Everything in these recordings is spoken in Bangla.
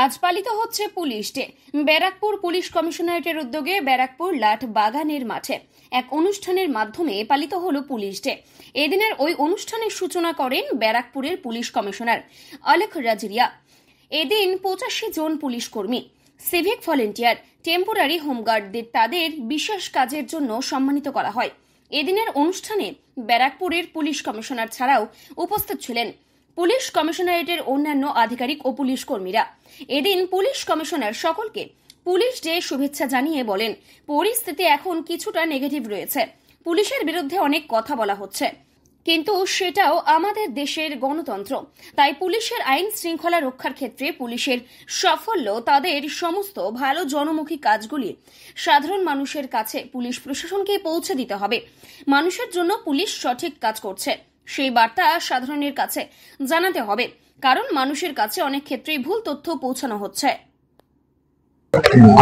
আজ পালিত হচ্ছে পুলিশ ডে। ব্যারাকপুর পুলিশ কমিশনারেটের উদ্যোগে ব্যারাকপুর লাট বাগানের মাঠে এক অনুষ্ঠানের মাধ্যমে পালিত হলো পুলিশ ডে। এদিনের ওই অনুষ্ঠানের সূচনা করেন ব্যারাকপুরের পুলিশ কমিশনার অলেখ রাজরিয়া। এদিন 85 জন পুলিশ কর্মী, সিভিক ভলেন্টিয়ার, টেম্পোরারি হোমগার্ডদের তাদের বিশেষ কাজের জন্য সম্মানিত করা হয়। এদিনের অনুষ্ঠানে ব্যারাকপুরের পুলিশ কমিশনার ছাড়াও উপস্থিত ছিলেন পুলিশ কমিশনারেটের অন্যান্য আধিকারিক ও পুলিশ কর্মীরা। এদিন পুলিশ কমিশনার সকলকে পুলিশ ডে শুভেচ্ছা জানিয়ে বলেন, পরিস্থিতি এখন কিছুটা নেগেটিভ রয়েছে, পুলিশের বিরুদ্ধে অনেক কথা বলা হচ্ছে, কিন্তু সেটাও আমাদের দেশের গণতন্ত্র। তাই পুলিশের আইন শৃঙ্খলা রক্ষার ক্ষেত্রে পুলিশের সাফল্য, তাদের সমস্ত ভালো জনমুখী কাজগুলি সাধারণ মানুষের কাছে পুলিশ প্রশাসনকে পৌঁছে দিতে হবে। মানুষের জন্য পুলিশ সঠিক কাজ করছে, সেই বার্তা সাধারণের কাছে জানাতে হবে, কারণ মানুষের কাছে অনেক ক্ষেত্রেই ভুল তথ্য পৌঁছানো হচ্ছে।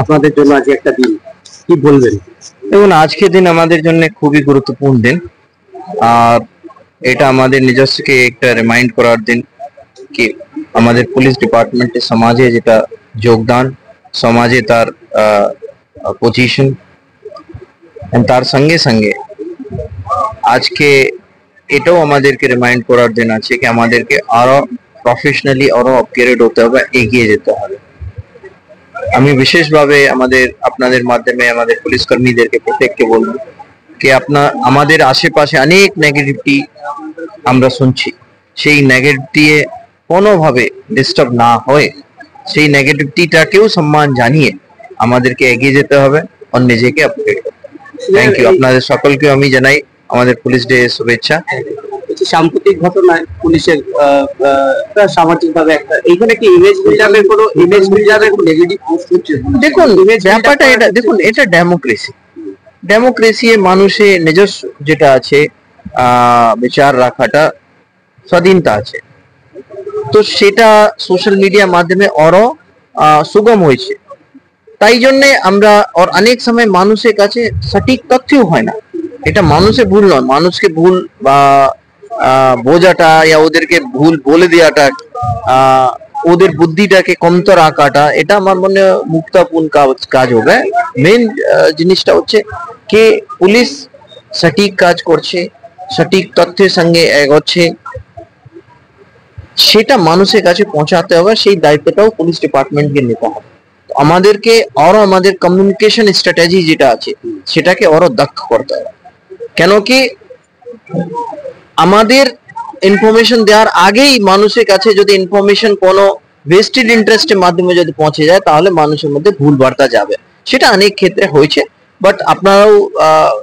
আপনাদের জন্য আজ একটা দিন, কি বলবেন? দেখুন, আজকের দিন আমাদের জন্য খুবই গুরুত্বপূর্ণ দিন। আর এটা আমাদের নিজস্বকে একটা রিমাইন্ড করার দিন কি আমাদের পুলিশ ডিপার্টমেন্টে সমাজে যেটা যোগদান, সমাজে তার পজিশন, তার সঙ্গে সঙ্গে আজকে এটাও আমাদেরকে রিমাইন্ড করার দিন আছে কি আমাদেরকে আরো প্রফেশনালি আরো আপগ্রেড হতে হবে, এগিয়ে যেতে হবে। আমি বিশেষভাবে আপনাদের মাধ্যমে আমাদের পুলিশ কর্মীদেরকে প্রত্যেককে বলবো কি আমাদের আশেপাশে অনেক নেগেটিভিটি আমরা শুনছি, সেই নেগেটিভিটি কোনোভাবে ডিস্টার্ব না হয়ে সেই নেগেটিভিটিটাকেও সম্মান জানিয়ে আমাদেরকে এগিয়ে যেতে হবে আর নিজেকে আপগ্রেড করতে। Thank you. আপনাদের সকলকে আমি জানাই আমাদের পুলিশ ডে শুভেচ্ছা। সাম্প্রতিক ঘটনায় পুলিশের সামাজিকভাবে একটা এইখানে কি ইমেজ বিল্ডাপের কোনো ইমেজ বিল্ডাপের নেগেটিভ পোস্ট হচ্ছে? দেখুন, ব্যাপারটা এটা দেখুন, এটা ডেমোক্রেসি মানুষের নিজস্ব যেটা আছে বিচার রাখাটা স্বাধীনতা আছে, তো সেটা সোশ্যাল মিডিয়ার মাধ্যমে আরো সুগম হয়েছে। তাই জন্য আমরা অনেক সময় মানুষের কাছে সঠিক তথ্যও হয় না। এটা মানুষের ভুল নয়, মানুষকে ভুল বা বোঝাটা या ওদেরকে ভুল বলে দেওয়াটা, ওদের বুদ্ধিটাকে কমতর আঁকাটা, এটা আমার মনে মুক্তাপূর্ণ কাজ হবে। মেন জিনিসটা হচ্ছে কি পুলিশ সঠিক কাজ করছে, সঠিক তথ্যের সঙ্গে এগোচ্ছে, সেটা মানুষের কাছে পৌঁছাতে হবে। সেই দায়িত্বটাও পুলিশ ডিপার্টমেন্টকে নিতে হবে। আমাদেরকে আরো আমাদের কমিউনিকেশন স্ট্র্যাটেজি যেটা আছে সেটাকে আরো দক্ষ করতে হবে। কেন কি আমাদের ইনফরমেশন দেওয়ার আগেই মানুষের কাছে যদি ইনফরমেশন কোনো ভেস্টেড ইন্টারেস্টের মাধ্যমে যদি পৌঁছে যায়, তাহলে মানুষের মধ্যে ভুল বার্তা যাবে। সেটা অনেক ক্ষেত্রে হয়েছে, বাট আপনারাও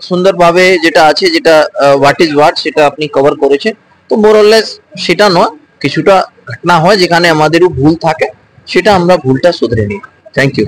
সুন্দরভাবে যেটা আছে, যেটা হোয়াট ইজ হোয়াট, সেটা আপনি কভার করেছেন। তো মোরলেস সেটা নয়, কিছুটা ঘটনা হয় যেখানে আমাদেরও ভুল থাকে, সেটা আমরা ভুলটা শুধরে নিই। Thank you.